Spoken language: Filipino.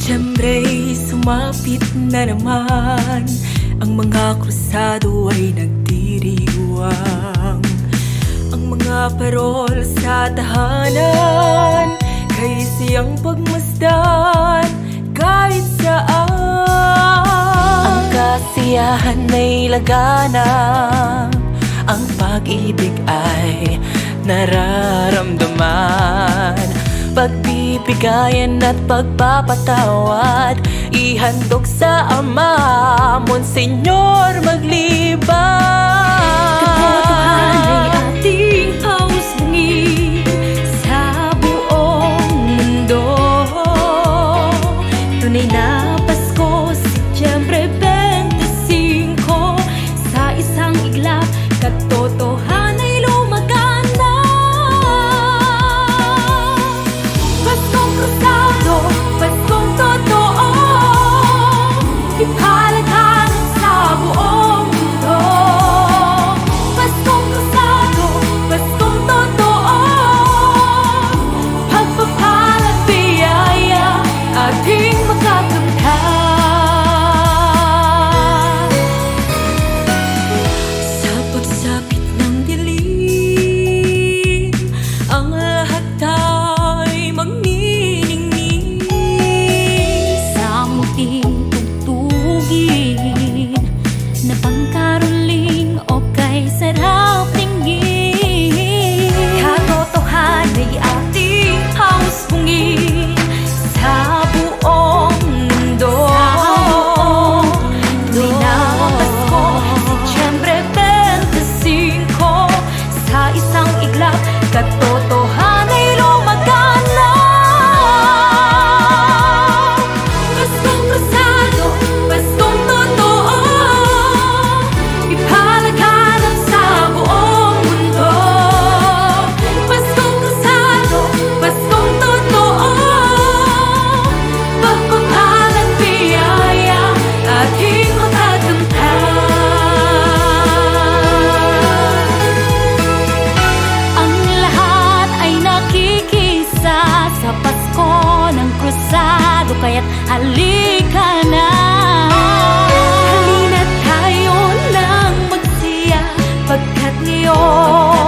Setyembre sumapit na naman, ang mga krusado ay nagdiriwang. Ang mga parol sa tahanan kay siyang pagmasdan kahit saan. Ang kasiyahan ay laganap, ang pag-ibig ay nararamdaman. Pagbibigayan at pagpapatawad, ihandog sa Ama, Monsenyor Maglibang. Katotohanan ay ating pausbungin sa buong mundo. Tunay na Pasko, Setyembre 25, sa isang iglap, katotohanan ay lumagana. Paskong krusado, Paskong totoo, ipalaghan sa buong mundo. Paskong krusado, Paskong totoo, pagpapalat biyaya ating makakamtan. Sa pagsapit ng dilim, ang lahat ay magniningning. Sa muting tugtugin na pangkaroling o kay sarap tingin, katotohanan ay ating pausbungin sa buong mundo. Tuloy na Pasko, Setyembre 25, sa isang iglap, katotohanan ay lumagana. Paskong krusado, Paskong totoo, ipalaghanap sa buong mundo. Paskong krusado, Paskong totoo, pagpapalat biyaya ating makakamtan. Ang lahat ay nakikisa sa Pasko ng krusado, kaya't halika na. Halina tayo nang magsiya, pagkat ngayon